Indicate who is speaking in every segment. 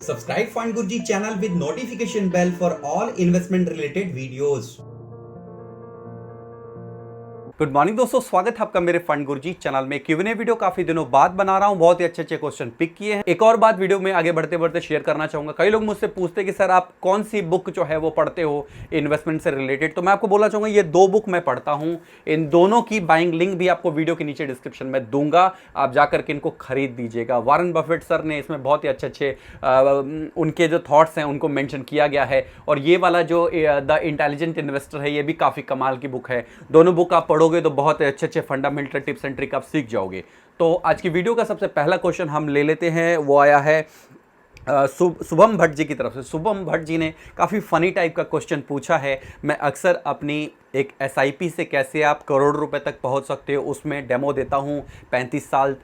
Speaker 1: Subscribe Fund Guruji channel with notification bell for all investment related videos.
Speaker 2: Good morning दोस्तों, स्वागत है आपका मेरे फंड गुरुजी चैनल में। क्यूएनए वीडियो काफी दिनों बाद बना रहा हूं, बहुत ही अच्छे अच्छे क्वेश्चन पिक किए हैं। एक और बात वीडियो में आगे बढ़ते बढ़ते शेयर करना चाहूंगा। कई लोग मुझसे पूछते हैं कि सर आप कौन सी बुक जो है वो पढ़ते हो इन्वेस्टमेंट से रिलेटेड, तो मैं आपको बोलना चाहूंगा ये दो बुक मैं पढ़ता हूं। इन दोनों की बाइंग लिंक भी आपको वीडियो के नीचे डिस्क्रिप्शन में दूंगा, आप जाकर के इनको खरीद दीजिएगा। वॉरेन बफेट सर ने इसमें बहुत ही अच्छे अच्छे उनके जो थॉट्स हैं उनको मेंशन किया गया है। और ये वाला जो द इंटेलिजेंट इन्वेस्टर है, ये भी काफी कमाल की बुक है। दोनों बुक आप पढ़ोगे तो बहुत अच्छे अच्छे फंडामेंटल टिप्स एंड ट्रिक आप सीख जाओगे। तो आज की वीडियो का सबसे पहला क्वेश्चन हम ले लेते हैं, वो आया है शुभम भट्ट जी की तरफ से। शुभम भट्ट जी ने काफ़ी फनी टाइप का क्वेश्चन पूछा है। मैं अक्सर अपनी एक एसआईपी से कैसे आप करोड़ रुपए तक पहुंच सकते हो उसमें डेमो देता हूं। 35 साल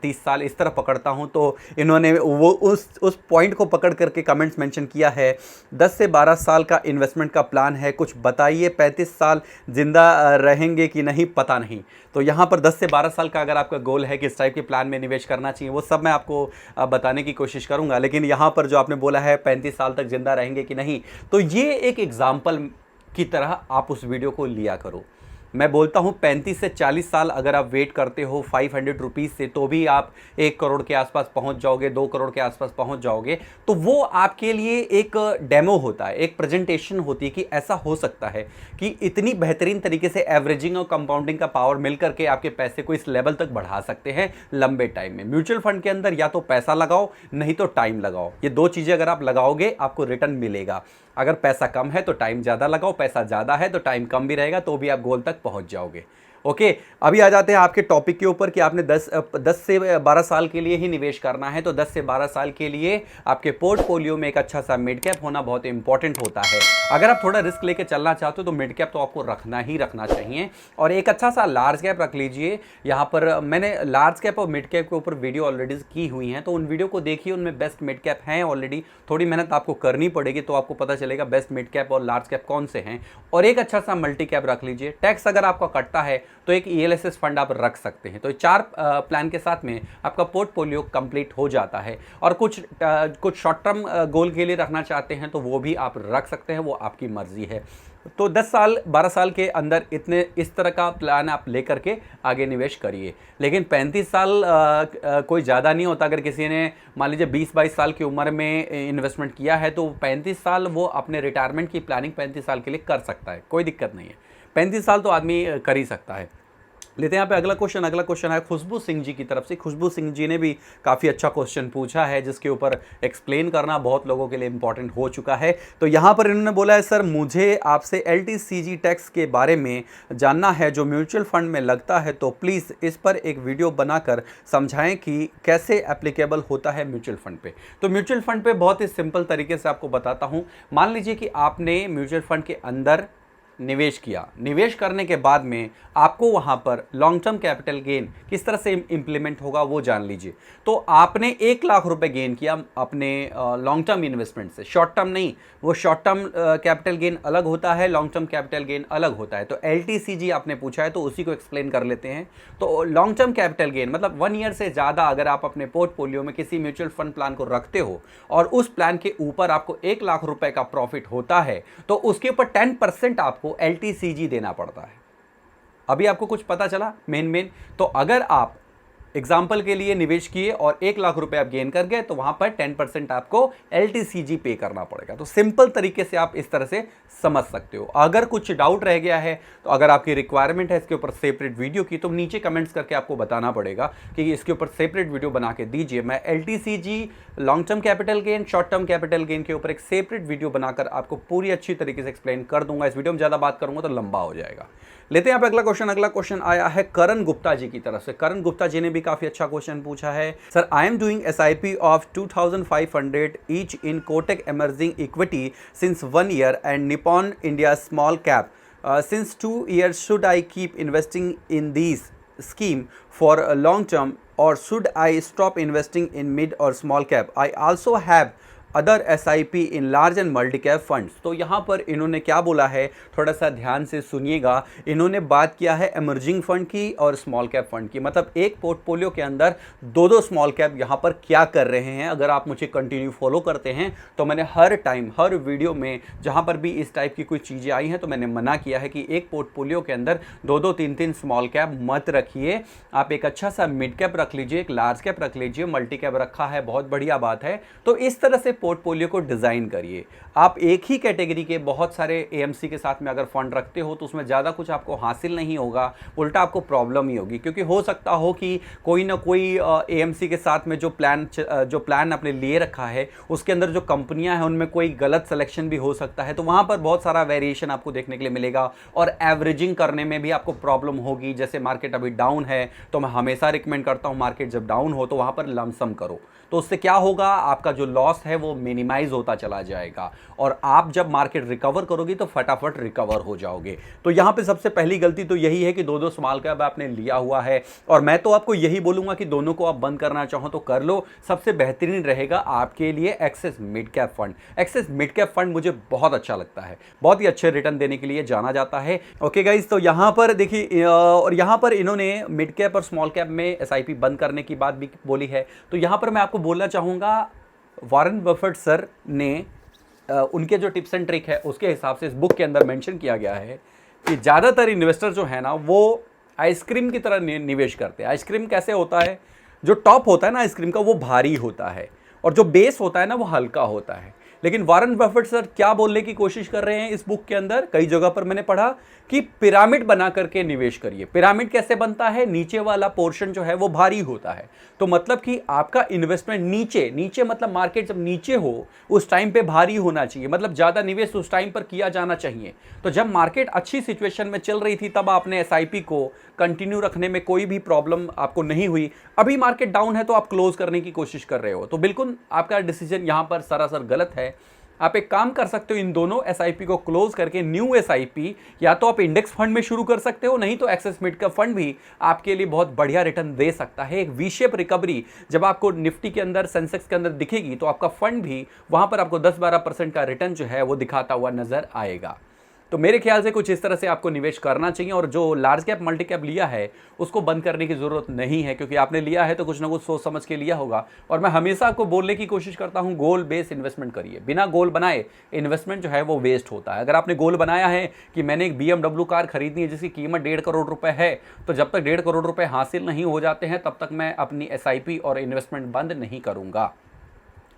Speaker 2: 30 साल इस तरह पकड़ता हूं। तो इन्होंने वो उस पॉइंट को पकड़ करके कमेंट्स मेंशन किया है। 10 से 12 साल का इन्वेस्टमेंट का प्लान है, कुछ बताइए। 35 साल जिंदा रहेंगे कि नहीं पता नहीं। तो यहाँ पर 10 से 12 साल का अगर आपका गोल है कि इस टाइप के प्लान में निवेश करना चाहिए, वो सब मैं आपको बताने की कोशिश करूँगा। लेकिन यहाँ पर जो आपने बोला है 35 साल तक जिंदा रहेंगे कि नहीं, तो ये एक एग्जाम्पल की तरह आप उस वीडियो को लिया करो। मैं बोलता हूं 35 से 40 साल अगर आप वेट करते हो 500 रुपीज़ से, तो भी आप 1 करोड़ के आसपास पहुंच जाओगे, 2 करोड़ के आसपास पहुंच जाओगे। तो वो आपके लिए एक डेमो होता है, एक प्रेजेंटेशन होती है कि ऐसा हो सकता है कि इतनी बेहतरीन तरीके से एवरेजिंग और कंपाउंडिंग का पावर मिलकर के आपके पैसे को इस लेवल तक बढ़ा सकते हैं लंबे टाइम में। म्यूचुअल फंड के अंदर या तो पैसा लगाओ, नहीं तो टाइम लगाओ। ये दो चीज़ें अगर आप लगाओगे आपको रिटर्न मिलेगा। अगर पैसा कम है तो टाइम ज़्यादा लगाओ, पैसा ज़्यादा है तो टाइम कम भी रहेगा, तो भी आप गोल तक पहुंच जाओगे। ओके, अभी आ जाते हैं आपके टॉपिक के ऊपर कि आपने 10 से 12 साल के लिए ही निवेश करना है। तो 10 से 12 साल के लिए आपके पोर्टफोलियो में एक अच्छा सा मिड कैप होना बहुत इंपॉर्टेंट होता है। अगर आप थोड़ा रिस्क लेके चलना चाहते हो तो मिड कैप तो आपको रखना ही रखना चाहिए, और एक अच्छा सा लार्ज कैप रख लीजिए। यहाँ पर मैंने लार्ज कैप और मिड कैप के ऊपर वीडियो ऑलरेडी की हुई हैं, तो उन वीडियो को देखिए, उनमें बेस्ट मिड कैप हैं ऑलरेडी। थोड़ी मेहनत आपको करनी पड़ेगी तो आपको पता चलेगा बेस्ट मिड कैप और लार्ज कैप कौन से हैं। और एक अच्छा सा मल्टी कैप रख लीजिए। टैक्स अगर आपका कटता है तो एक ईएलएसएस फंड आप रख सकते हैं। तो 4 प्लान के साथ में आपका पोर्टफोलियो कंप्लीट हो जाता है। और कुछ शॉर्ट टर्म गोल के लिए रखना चाहते हैं तो वो भी आप रख सकते हैं, वो आपकी मर्जी है। तो 10 साल 12 साल के अंदर इस तरह का प्लान आप लेकर के आगे निवेश करिए। लेकिन 35 साल कोई ज़्यादा नहीं होता। अगर किसी ने मान लीजिए 20-22 साल की उम्र में इन्वेस्टमेंट किया है तो 35 साल वो अपने रिटायरमेंट की प्लानिंग 35 साल के लिए कर सकता है, कोई दिक्कत नहीं है। 35 साल तो आदमी कर ही सकता है। लेते हैं यहाँ पे अगला क्वेश्चन है खुशबू सिंह जी की तरफ से। खुशबू सिंह जी ने भी काफ़ी अच्छा क्वेश्चन पूछा है, जिसके ऊपर एक्सप्लेन करना बहुत लोगों के लिए इंपॉर्टेंट हो चुका है। तो यहाँ पर इन्होंने बोला है, सर मुझे आपसे LTCG टैक्स के बारे में जानना है जो म्यूचुअल फंड में लगता है, तो प्लीज़ इस पर एक वीडियो बनाकर समझाएं कि कैसे एप्लीकेबल होता है म्यूचुअल फंड पे। तो म्यूचुअल फंड पे बहुत ही सिंपल तरीके से आपको बताता हूँ। मान लीजिए कि आपने म्यूचुअल फंड के अंदर निवेश किया। निवेश करने के बाद में आपको वहां पर लॉन्ग टर्म कैपिटल गेन किस तरह से इंप्लीमेंट होगा वो जान लीजिए। तो आपने 1 लाख रुपए गेन किया अपने लॉन्ग टर्म इन्वेस्टमेंट से, शॉर्ट टर्म नहीं। वो शॉर्ट टर्म कैपिटल गेन अलग होता है, लॉन्ग टर्म कैपिटल गेन अलग होता है। तो LTCG आपने पूछा है तो उसी को एक्सप्लेन कर लेते हैं। तो लॉन्ग टर्म कैपिटल गेन मतलब 1 ईयर से ज़्यादा अगर आप अपने पोर्टफोलियो में किसी म्यूचुअल फंड प्लान को रखते हो और उस प्लान के ऊपर आपको 1 लाख रुपए का प्रॉफिट होता है, तो उसके ऊपर 10% आपको LTCG देना पड़ता है। अभी आपको कुछ पता चला मेन। तो अगर आप एग्जाम्पल के लिए निवेश किए और 1 लाख रुपए आप गेन कर गए तो वहां पर 10% आपको LTCG पे करना पड़ेगा। तो सिंपल तरीके से आप इस तरह से समझ सकते हो। अगर कुछ डाउट रह गया है तो अगर आपकी रिक्वायरमेंट है इसके ऊपर सेपरेट वीडियो की, तो नीचे कमेंट्स करके आपको बताना पड़ेगा कि इसके ऊपर सेपरेट वीडियो बना के दीजिए। मैं LTCG long term capital gain, short term capital gain के ऊपर एक सेपरेट वीडियो बनाकर आपको पूरी अच्छी तरीके से एक्सप्लेन कर दूंगा। इस वीडियो में ज़्यादा बात करूंगा तो लंबा हो जाएगा। लेते हैं यहाँ पे अगला क्वेश्चन आया है करण गुप्ता जी की तरफ से। करण गुप्ता जी ने भी काफी अच्छा क्वेश्चन पूछा है। Sir I am doing SIP of 2500 each in Kotak emerging equity since 1 year and Nippon India small cap since 2 years. Should I keep investing in these scheme for a long term, or should I stop investing in mid or small cap? I also have other SIP in large and multi cap funds. तो यहाँ पर इन्होंने क्या बोला है, थोड़ा सा ध्यान से सुनिएगा। इन्होंने बात किया है इमर्जिंग फंड की और स्मॉल कैप फंड की, मतलब एक पोर्टफोलियो के अंदर दो दो स्मॉल कैप यहाँ पर क्या कर रहे हैं। अगर आप मुझे कंटिन्यू फॉलो करते हैं तो मैंने हर टाइम हर वीडियो में जहाँ पर भी इस टाइप की कोई चीज़ें आई हैं तो मैंने मना किया है कि एक पोर्टफोलियो के अंदर दो दो तीन तीन स्मॉल कैप मत रखिए। आप एक अच्छा सा मिड कैप रख लीजिए, एक लार्ज कैप रख लीजिए, मल्टी कैप रखा है बहुत बढ़िया बात है। तो इस तरह से पोर्टफोलियो को डिज़ाइन करिए। आप एक ही कैटेगरी के बहुत सारे एएमसी के साथ में अगर फंड रखते हो तो उसमें ज़्यादा कुछ आपको हासिल नहीं होगा, उल्टा आपको प्रॉब्लम ही होगी। क्योंकि हो सकता हो कि कोई ना कोई एएमसी के साथ में जो प्लान आपने लिए रखा है उसके अंदर जो कंपनियां हैं उनमें कोई गलत सिलेक्शन भी हो सकता है, तो वहां पर बहुत सारा वेरिएशन आपको देखने के लिए मिलेगा और एवरेजिंग करने में भी आपको प्रॉब्लम होगी। जैसे मार्केट अभी डाउन है तो मैं हमेशा रिकमेंड करता हूं मार्केट जब डाउन हो तो वहां पर लमसम करो, तो उससे क्या होगा, आपका जो लॉस है वो मिनिमाइज होता चला जाएगा और आप जब मार्केट रिकवर करोगी तो फटाफट रिकवर हो जाओगे। तो यहां पे सबसे पहली गलती तो यही है कि दो दो स्मॉल कैप आपने लिया हुआ है, और मैं तो आपको यही बोलूंगा कि दोनों को आप बंद करना चाहो तो कर लो। सबसे बेहतरीन रहेगा आपके लिए Axis mid cap fund. Axis mid cap fund मुझे बहुत अच्छा लगता है, बहुत ही अच्छे रिटर्न देने के लिए जाना जाता है। ओके गाइज, तो यहां पर देखिए, और यहां पर इन्होंने मिड कैप और स्मॉल कैप में एसआईपी बंद करने की बात भी बोली है। तो यहां पर मैं आपको बोलना चाहूंगा, वॉरेन बफेट सर ने उनके जो टिप्स एंड ट्रिक है उसके हिसाब से इस बुक के अंदर मेंशन किया गया है कि ज़्यादातर इन्वेस्टर जो है ना वो आइसक्रीम की तरह निवेश करते हैं। आइसक्रीम कैसे होता है, जो टॉप होता है ना आइसक्रीम का वो भारी होता है और जो बेस होता है ना वो हल्का होता है। लेकिन वॉरेन बफेट सर क्या बोलने की कोशिश कर रहे हैं इस बुक के अंदर, कई जगह पर मैंने पढ़ा कि पिरामिड बना करके निवेश करिए। पिरामिड कैसे बनता है, नीचे वाला पोर्शन जो है वो भारी होता है, तो मतलब कि आपका इन्वेस्टमेंट नीचे नीचे मतलब मार्केट जब नीचे हो उस टाइम पे भारी होना चाहिए, मतलब ज़्यादा निवेश उस टाइम पर किया जाना चाहिए। तो जब मार्केट अच्छी सिचुएशन में चल रही थी तब आपने एसआईपी को कंटिन्यू रखने में कोई भी प्रॉब्लम आपको नहीं हुई। अभी मार्केट डाउन है तो आप क्लोज करने की कोशिश कर रहे हो, तो बिल्कुल आपका डिसीजन यहाँ पर सरासर गलत है। आप एक काम कर सकते हो, इन दोनों एसआईपी को क्लोज करके न्यू एसआईपी या तो आप इंडेक्स फंड में शुरू कर सकते हो, नहीं तो एक्सेस मिड कैप फंड भी आपके लिए बहुत बढ़िया रिटर्न दे सकता है। एक वी शेप रिकवरी जब आपको निफ्टी के अंदर, सेंसेक्स के अंदर दिखेगी तो आपका फंड भी वहां पर आपको 10-12% का रिटर्न जो है वो दिखाता हुआ नजर आएगा। तो मेरे ख्याल से कुछ इस तरह से आपको निवेश करना चाहिए, और जो लार्ज कैप मल्टी कैप लिया है उसको बंद करने की ज़रूरत नहीं है, क्योंकि आपने लिया है तो कुछ ना कुछ सोच समझ के लिया होगा। और मैं हमेशा आपको बोलने की कोशिश करता हूं, गोल बेस्ड इन्वेस्टमेंट करिए। बिना गोल बनाए इन्वेस्टमेंट जो है वो वेस्ट होता है। अगर आपने गोल बनाया है कि मैंने एक BMW कार खरीदनी है जिसकी कीमत 1.5 करोड़ रुपए है, तो जब तक 1.5 करोड़ रुपए हासिल नहीं हो जाते हैं तब तक मैं अपनी एसआईपी और इन्वेस्टमेंट बंद नहीं करूँगा।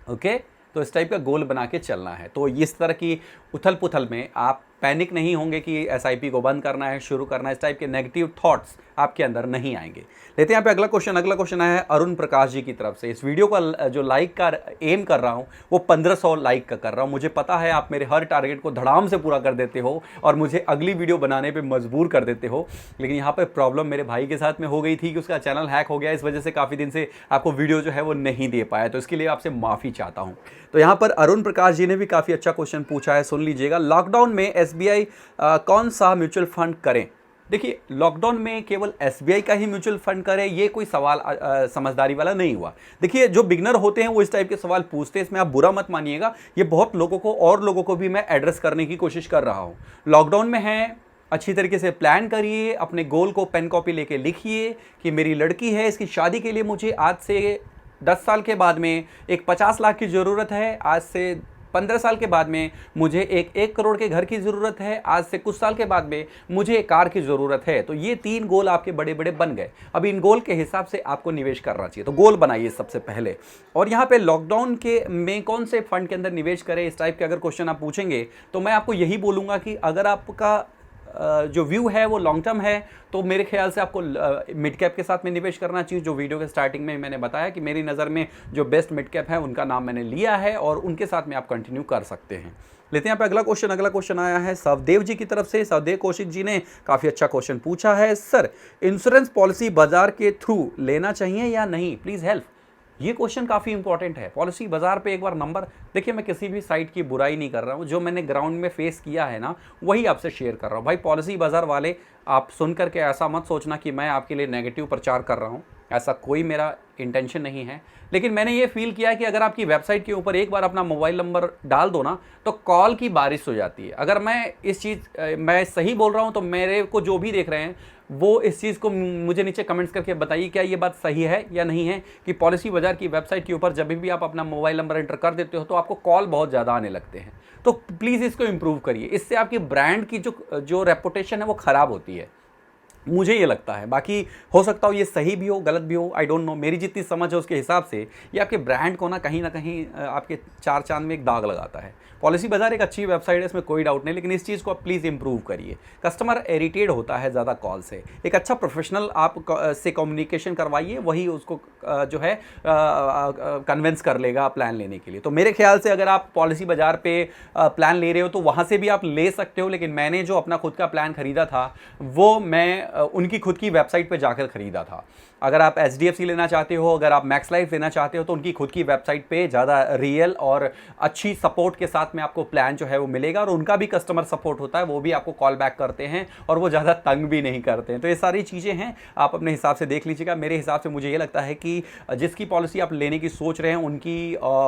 Speaker 2: ओके, तो इस टाइप का गोल बना के चलना है। तो इस तरह की उथल पुथल में आप पैनिक नहीं होंगे कि एसआईपी को बंद करना है, शुरू करना है, इस टाइप के नेगेटिव थॉट्स आपके अंदर नहीं आएंगे। लेते हैं यहाँ पे अगला क्वेश्चन आया है अरुण प्रकाश जी की तरफ से। इस वीडियो का जो लाइक का एम कर रहा हूँ वो 1500 लाइक का कर रहा हूँ। मुझे पता है आप मेरे हर टारगेट को धड़ाम से पूरा कर देते हो और मुझे अगली वीडियो बनाने पर मजबूर कर देते हो, लेकिन यहाँ पर प्रॉब्लम मेरे भाई के साथ में हो गई थी कि उसका चैनल हैक हो गया, इस वजह से काफ़ी दिन से आपको वीडियो जो है वो नहीं दे पाया, तो इसके लिए आपसे माफ़ी चाहता हूँ। तो यहाँ पर अरुण प्रकाश जी ने भी काफ़ी अच्छा क्वेश्चन पूछा है, सुन लीजिएगा। लॉकडाउन में एसबीआई कौन सा म्यूचुअल फंड करें? देखिए, लॉकडाउन में केवल एसबीआई का ही म्यूचुअल फंड करें ये कोई सवाल समझदारी वाला नहीं हुआ। देखिए, जो बिगनर होते हैं वो इस टाइप के सवाल पूछते हैं, इसमें आप बुरा मत मानिएगा। ये बहुत लोगों को और लोगों को भी मैं एड्रेस करने की कोशिश कर रहा हूँ। लॉकडाउन में है, अच्छी तरीके से प्लान करिए, अपने गोल को पेन कॉपी लेके लिखिए कि मेरी लड़की है, इसकी शादी के लिए मुझे आज से 10 साल के बाद में एक 50 लाख की ज़रूरत है, आज से 15 साल के बाद में मुझे एक 1 करोड़ के घर की ज़रूरत है, आज से कुछ साल के बाद में मुझे एक कार की ज़रूरत है। तो ये 3 गोल आपके बड़े बड़े बन गए। अब इन गोल के हिसाब से आपको निवेश करना चाहिए, तो गोल बनाइए सबसे पहले। और यहाँ पे लॉकडाउन के में कौन से फंड के अंदर निवेश करें, इस टाइप के अगर क्वेश्चन आप पूछेंगे तो मैं आपको यही बोलूँगा कि अगर आपका जो व्यू है वो लॉन्ग टर्म है तो मेरे ख्याल से आपको मिड कैप के साथ में निवेश करना चाहिए। जो वीडियो के स्टार्टिंग में मैंने बताया कि मेरी नज़र में जो बेस्ट मिड कैप है उनका नाम मैंने लिया है और उनके साथ में आप कंटिन्यू कर सकते हैं। लेते हैं यहाँ पे अगला क्वेश्चन आया है सवदेव जी की तरफ से। सवदेव कौशिक जी ने काफ़ी अच्छा क्वेश्चन पूछा है, सर इंश्योरेंस पॉलिसी बाजार के थ्रू लेना चाहिए या नहीं, प्लीज़ हेल्प। ये क्वेश्चन काफ़ी इंपॉर्टेंट है। पॉलिसी बाजार पे एक बार नंबर देखिए, मैं किसी भी साइट की बुराई नहीं कर रहा हूँ, जो मैंने ग्राउंड में फेस किया है ना वही आपसे शेयर कर रहा हूँ। भाई पॉलिसी बाजार वाले, आप सुन करके ऐसा मत सोचना कि मैं आपके लिए नेगेटिव प्रचार कर रहा हूँ। ऐसा कोई मेरा इंटेंशन नहीं है, लेकिन मैंने ये फील किया कि अगर आपकी वेबसाइट के ऊपर एक बार अपना मोबाइल नंबर डाल दो ना, तो कॉल की बारिश हो जाती है। अगर मैं सही बोल रहा हूँ तो मेरे को जो भी देख रहे हैं वो इस चीज़ को मुझे नीचे कमेंट्स करके बताइए, क्या ये बात सही है या नहीं है कि पॉलिसी बाजार की वेबसाइट के ऊपर जब भी आप अपना मोबाइल नंबर एंटर कर देते हो तो आपको कॉल बहुत ज़्यादा आने लगते हैं। तो प्लीज़ इसको इम्प्रूव करिए, इससे आपकी ब्रांड की जो रेपुटेशन है वो ख़राब होती है, मुझे ये लगता है। बाकी हो सकता हो ये सही भी हो, गलत भी हो, आई डोंट नो। मेरी जितनी समझ है उसके हिसाब से ये आपके ब्रांड को ना कहीं आपके चार चांद में एक दाग लगाता है। पॉलिसी बाजार एक अच्छी वेबसाइट है, इसमें कोई डाउट नहीं, लेकिन इस चीज़ को आप प्लीज़ इंप्रूव करिए। कस्टमर इरिटेट होता है ज़्यादा कॉल से। एक अच्छा प्रोफेशनल आप से कम्युनिकेशन करवाइए, वही उसको जो है कन्विंस कर लेगा प्लान लेने के लिए। तो मेरे ख्याल से अगर आप पॉलिसी बाजार पे प्लान ले रहे हो तो वहाँ से भी आप ले सकते हो, लेकिन मैंने जो अपना खुद का प्लान खरीदा था वो मैं उनकी खुद की वेबसाइट पे जाकर खरीदा था। अगर आप HDFC लेना चाहते हो, अगर आप मैक्स लाइफ लेना चाहते हो, तो उनकी खुद की वेबसाइट पे ज़्यादा रियल और अच्छी सपोर्ट के साथ में आपको प्लान जो है वो मिलेगा, और उनका भी कस्टमर सपोर्ट होता है, वो भी आपको कॉल बैक करते हैं और वो ज़्यादा तंग भी नहीं करते हैं। तो ये सारी चीज़ें हैं, आप अपने हिसाब से देख लीजिएगा। मेरे हिसाब से मुझे ये लगता है कि जिसकी पॉलिसी आप लेने की सोच रहे हैं उनकी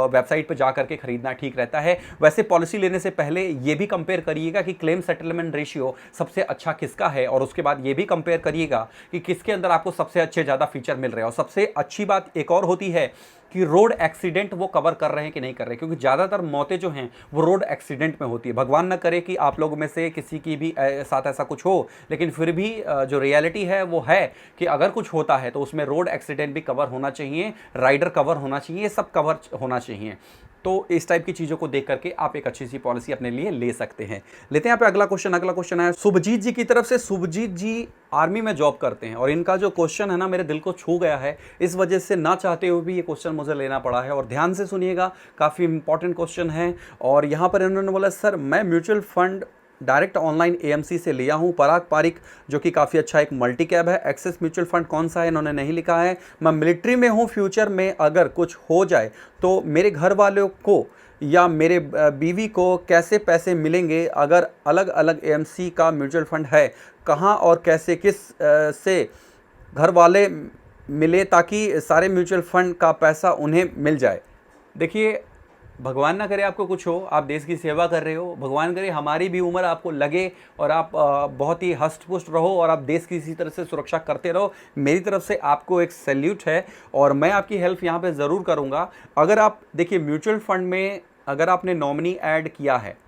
Speaker 2: वेबसाइट पर जा करके खरीदना ठीक रहता है। वैसे पॉलिसी लेने से पहले ये भी कंपेयर करिएगा कि क्लेम सेटलमेंट रेशियो सबसे अच्छा किसका है, और उसके बाद ये भी कंपेयर करिएगा कि किसके अंदर आपको सबसे अच्छे ज़्यादा फीचर मिल रहे हैं। और सबसे अच्छी बात एक और होती है कि रोड एक्सीडेंट वो कवर कर रहे हैं कि नहीं कर रहे, क्योंकि ज़्यादातर मौतें जो हैं वो रोड एक्सीडेंट में होती है। भगवान ना करे कि आप लोगों में से किसी की भी साथ ऐसा कुछ हो, लेकिन फिर भी जो रियलिटी है वो है कि अगर कुछ होता है तो उसमें रोड एक्सीडेंट भी कवर होना चाहिए, राइडर कवर होना चाहिए, सब कवर होना चाहिए। तो इस टाइप की चीज़ों को देख करके आप एक अच्छी सी पॉलिसी अपने लिए ले सकते हैं। लेते हैं यहाँ पे अगला क्वेश्चन है शुभजीत जी की तरफ से। शुभजीत जी आर्मी में जॉब करते हैं और इनका जो क्वेश्चन है ना मेरे दिल को छू गया है, इस वजह से ना चाहते हुए भी ये क्वेश्चन मुझे लेना पड़ा है। और ध्यान से सुनिएगा, काफ़ी इंपॉर्टेंट क्वेश्चन है। और यहाँ पर इन्होंने बोला, सर मैं mutual fund direct online AMC से लिया हूँ, पराग पारिक जो कि काफ़ी अच्छा एक मल्टी कैब है। एक्सेस म्यूचुअल फंड कौन सा है इन्होंने नहीं लिखा है। मैं मिलिट्री में हूँ, फ्यूचर में अगर कुछ हो जाए तो मेरे घर वालों को या मेरे बीवी को कैसे पैसे मिलेंगे? अगर अलग अलग AMC का म्यूचुअल फंड है, कहाँ और कैसे किस से घर वाले मिले ताकि सारे म्यूचुअल फंड का पैसा उन्हें मिल जाए? देखिए, भगवान ना करे आपको कुछ हो, आप देश की सेवा कर रहे हो, भगवान करे हमारी भी उम्र आपको लगे और आप बहुत ही हष्ट पुष्ट रहो और आप देश की इसी तरह से सुरक्षा करते रहो। मेरी तरफ से आपको एक सैल्यूट है और मैं आपकी हेल्प यहाँ पे ज़रूर करूँगा। अगर आप देखिए, म्यूचुअल फंड में अगर आपने नॉमिनी ऐड किया है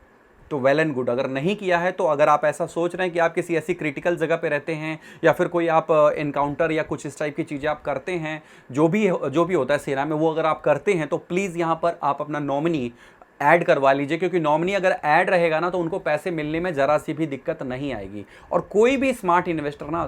Speaker 2: तो वेल एंड गुड, अगर नहीं किया है तो अगर आप ऐसा सोच रहे हैं कि आप किसी ऐसी क्रिटिकल जगह पे रहते हैं या फिर कोई आप इनकाउंटर या कुछ इस टाइप की चीज़ें आप करते हैं, जो भी होता है सेना में, वो अगर आप करते हैं तो प्लीज़ यहाँ पर आप अपना नॉमिनी ऐड करवा लीजिए, क्योंकि नॉमिनी अगर ऐड रहेगा ना तो उनको पैसे मिलने में ज़रा सी भी दिक्कत नहीं आएगी। और कोई भी स्मार्ट इन्वेस्टर ना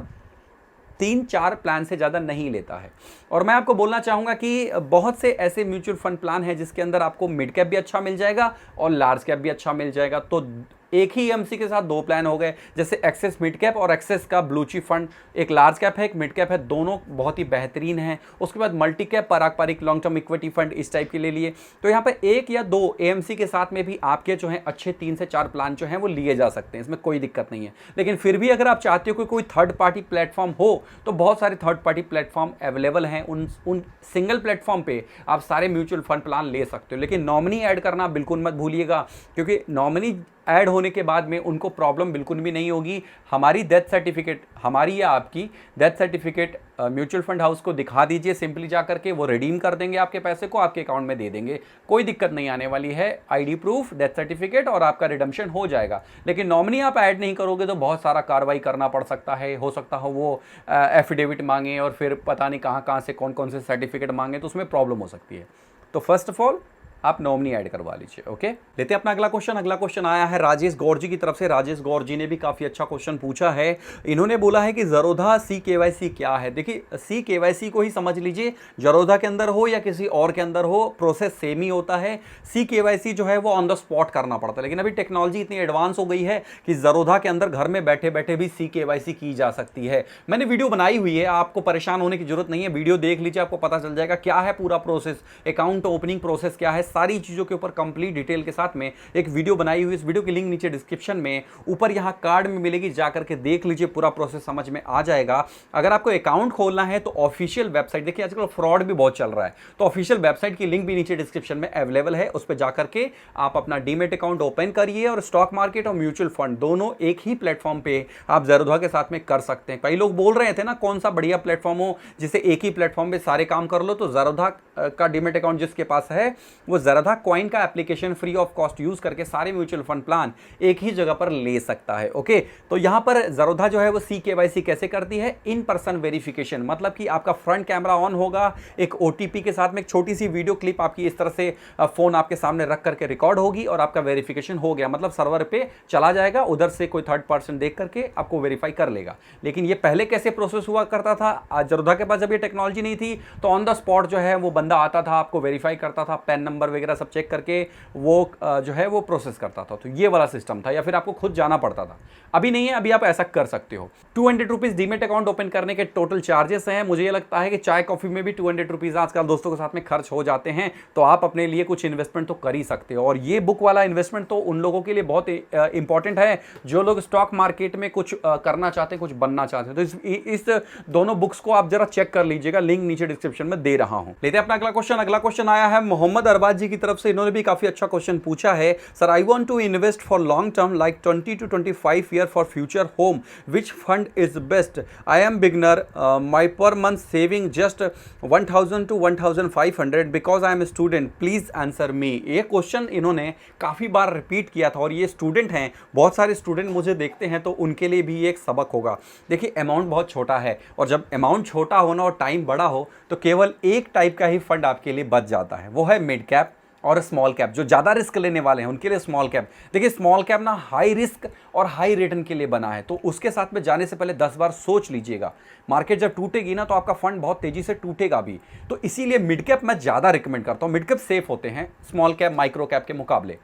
Speaker 2: 3-4 प्लान से ज़्यादा नहीं लेता है। और मैं आपको बोलना चाहूँगा कि बहुत से ऐसे म्यूचुअल फंड प्लान हैं जिसके अंदर आपको मिड कैप भी अच्छा मिल जाएगा और लार्ज कैप भी अच्छा मिल जाएगा। तो एक ही AMC के साथ 2 प्लान हो गए, जैसे एक्सेस मिड कैप और एक्सेस का ब्लू चिप फंड, एक लार्ज कैप है एक मिड कैप है, दोनों बहुत ही बेहतरीन हैं। उसके बाद multi cap Parag Parikh long term equity fund इस टाइप के ले लिए। तो यहाँ पर 1 या 2 AMC के साथ में भी आपके जो हैं अच्छे 3 से 4 प्लान जो हैं वो लिए जा सकते हैं, इसमें कोई दिक्कत नहीं है। लेकिन फिर भी अगर आप चाहते हो कि कोई थर्ड पार्टी प्लेटफॉर्म हो तो बहुत सारे थर्ड पार्टी प्लेटफॉर्म अवेलेबल हैं, उन सिंगल प्लेटफॉर्म पे आप सारे म्यूचुअल फंड प्लान ले सकते हो। लेकिन नॉमिनी ऐड करना बिल्कुल मत भूलिएगा, क्योंकि नॉमिनी ऐड होने के बाद में उनको प्रॉब्लम बिल्कुल भी नहीं होगी। हमारी डेथ सर्टिफिकेट, हमारी या आपकी death certificate mutual fund house को दिखा दीजिए, सिंपली जा करके वो रिडीम कर देंगे आपके पैसे को, आपके अकाउंट में दे देंगे, कोई दिक्कत नहीं आने वाली है। ID प्रूफ, डेथ सर्टिफिकेट और आपका रिडम्पशन हो जाएगा। लेकिन नॉमिनी आप ऐड नहीं करोगे तो बहुत सारा कार्रवाई करना पड़ सकता है, हो सकता हो वो एफिडेविट मांगे और फिर पता नहीं कहाँ कहाँ से कौन कौन से सर्टिफिकेट मांगे, तो उसमें प्रॉब्लम हो सकती है। तो फर्स्ट ऑफ ऑल आप नॉमिनी ऐड करवा लीजिए। ओके, लेते हैं अपना अगला क्वेश्चन आया है राजेश गौर जी की तरफ से। राजेश गौर जी ने भी काफ़ी अच्छा क्वेश्चन पूछा है। इन्होंने बोला है कि ज़रोधा CKYC क्या है। देखिए, CKYC को ही समझ लीजिए, ज़रोधा के अंदर हो या किसी और के अंदर हो, प्रोसेस सेम ही होता है। CKYC जो है वो ऑन द स्पॉट करना पड़ता है, लेकिन अभी टेक्नोलॉजी इतनी एडवांस हो गई है कि ज़रोधा के अंदर घर में बैठे बैठे भी CKYC की जा सकती है। मैंने वीडियो बनाई हुई है, आपको परेशान होने की जरूरत नहीं है, वीडियो देख लीजिए, आपको पता चल जाएगा क्या है पूरा प्रोसेस, अकाउंट ओपनिंग प्रोसेस क्या है, सारी चीज़ों के ऊपर कंप्लीट डिटेल के साथ में एक वीडियो बनाई हुई। इस वीडियो की लिंक नीचे डिस्क्रिप्शन में, ऊपर यहाँ कार्ड में मिलेगी, जाकर के देख लीजिए, पूरा प्रोसेस समझ में आ जाएगा। अगर आपको अकाउंट खोलना है तो ऑफिशियल वेबसाइट, देखिए आजकल फ्रॉड भी बहुत चल रहा है, तो ऑफिशियल वेबसाइट की लिंक भी नीचे डिस्क्रिप्शन में अवेलेबल है। उस पर जाकर के आप अपना डीमेट अकाउंट ओपन करिए और स्टॉक मार्केट और म्यूचुअल फंड दोनों एक ही प्लेटफॉर्म पे आप ज़ेरोधा के साथ में कर सकते हैं। कई लोग बोल रहे थे ना कौन सा बढ़िया प्लेटफॉर्म हो जिसे एक ही प्लेटफॉर्म पे सारे काम कर लो, तो ज़ेरोधा का डीमेट अकाउंट जिसके पास है वो ज़ेरोधा कॉइन का application free of cost use करके सारे म्यूचुअल फंड प्लान एक ही जगह पर ले सकता है। ओके, तो यहां पर ज़ेरोधा जो है वो CKYC कैसे करती है, इन पर्सन वेरिफिकेशन, मतलब कि आपका फ्रंट कैमरा ऑन होगा, एक OTP के साथ में एक छोटी सी वीडियो क्लिप आपकी इस तरह से फोन आपके सामने रख करके रिकॉर्ड होगी और आपका वेरिफिकेशन हो गया, मतलब सर्वर पे चला जाएगा, उधर से कोई थर्ड पर्सन देख करके आपको वेरीफाई कर लेगा। लेकिन ये पहले कैसे प्रोसेस हुआ करता था, ज़ेरोधा के पास जब ये टेक्नोलॉजी नहीं थी तो ऑन द स्पॉट जो है वो बंदा आता था, आपको वेरीफाई करता था, पैन नंबर वगैरह सब चेक करके वो जो है वो प्रोसेस करता था। तो ये वाला सिस्टम था, या फिर आपको खुद जाना पड़ता था। अभी नहीं है, अभी आप ऐसा कर सकते हो। 200 रुपीज़ डीमेट अकाउंट ओपन करने के टोटल चार्जेस हैं। मुझे ये लगता है कि चाय कॉफ़ी में भी 200 रुपीज़ आजकल दोस्तों के साथ में खर्च हो जाते हैं, तो आप अपने लिए कुछ इन्वेस्टमेंट तो कर ही सकते हो। और ये बुक वाला इन्वेस्टमेंट तो उन लोगों के लिए बहुत इंपॉर्टेंट है जो लोग स्टॉक मार्केट में कुछ करना चाहते हैं, कुछ बनना चाहते हैं। तो इस दोनों बुक्स को आप जरा चेक कर लीजिएगा, लिंक नीचे डिस्क्रिप्शन में दे रहा हूं। लेते हैं अपना अगला क्वेश्चन। अगला क्वेश्चन आया है मोहम्मद अरबाज जी की तरफ से। इन्होंने भी काफी अच्छा क्वेश्चन पूछा है। Sir, I want to invest for long term like 20 to 25 year for future home, which fund is best? I am beginner, my per month saving just 1000 to 1500 because I am student, please answer me. ये question इन्होंने काफी बार repeat किया था और ये student हैं, बहुत सारे स्टूडेंट मुझे देखते हैं तो उनके लिए भी एक सबक होगा। देखिए, अमाउंट बहुत छोटा है और जब अमाउंट छोटा होना और टाइम बड़ा हो तो केवल एक टाइप का ही फंड आपके लिए बच जाता है, वो है मिड कैप और स्मॉल कैप। जो ज़्यादा रिस्क लेने वाले हैं उनके लिए स्मॉल कैप। देखिए, स्मॉल कैप ना हाई रिस्क और हाई रिटर्न के लिए बना है, तो उसके साथ में जाने से पहले 10 बार सोच लीजिएगा। मार्केट जब टूटेगी ना तो आपका फंड बहुत तेजी से टूटेगा भी, तो इसीलिए मिड कैप मैं ज़्यादा रिकमेंड करता हूँ। मिड कैप सेफ होते हैं स्मॉल कैप माइक्रो कैप के मुकाबले,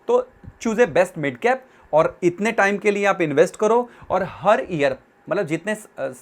Speaker 2: तो choose a best mid cap और इतने टाइम के लिए आप इन्वेस्ट करो। और हर ईयर, मतलब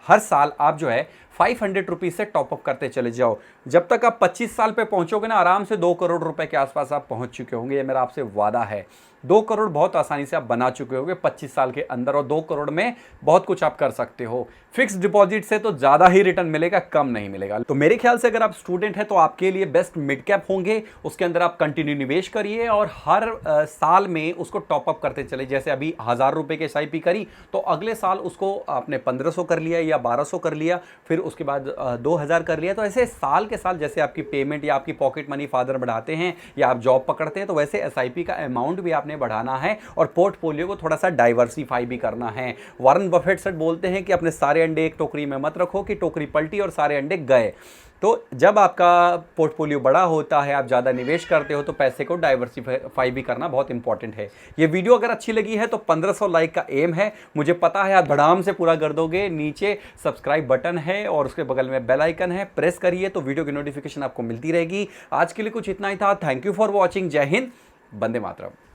Speaker 2: हर साल आप जो है 500 रुपीज़ से टॉपअप करते चले जाओ। जब तक आप 25 साल पे पहुंचोगे ना, आराम से 2 करोड़ रुपए के आसपास आप पहुंच चुके होंगे, ये मेरा आपसे वादा है। 2 करोड़ बहुत आसानी से आप बना चुके होंगे 25 साल के अंदर, और 2 करोड़ में बहुत कुछ आप कर सकते हो। फिक्स डिपॉजिट से तो ज़्यादा ही रिटर्न मिलेगा, कम नहीं मिलेगा। तो मेरे ख्याल से अगर आप स्टूडेंट हैं तो आपके लिए बेस्ट मिड कैप होंगे, उसके अंदर आप कंटिन्यू निवेश करिए और हर साल में उसको टॉपअप करते चले। जैसे अभी 1000 रुपये की SIP करी तो अगले साल उसको आपने 1500 कर लिया या 1200 कर लिया, फिर उसके बाद 2000 कर लिया। तो ऐसे साल के साल जैसे आपकी पेमेंट या आपकी पॉकेट मनी फादर बढ़ाते हैं या आप जॉब पकड़ते हैं, तो वैसे SIP का अमाउंट भी आपने बढ़ाना है और पोर्टफोलियो को थोड़ा सा डाइवर्सिफाई भी करना है। वॉरेन बफेट सर बोलते हैं कि अपने सारे अंडे एक टोकरी में मत रखो कि टोकरी पलटी और सारे अंडे गए। तो जब आपका पोर्टफोलियो बड़ा होता है, आप ज़्यादा निवेश करते हो, तो पैसे को डाइवर्सिफाई भी करना बहुत इंपॉर्टेंट है। ये वीडियो अगर अच्छी लगी है तो 1500 लाइक का एम है, मुझे पता है आप धड़ाम से पूरा कर दोगे। नीचे सब्सक्राइब बटन है और उसके बगल में बेल आइकन है, प्रेस करिए तो वीडियो की नोटिफिकेशन आपको मिलती रहेगी। आज के लिए कुछ इतना ही था। Thank you for watching. जय हिंद, वंदे मातरम।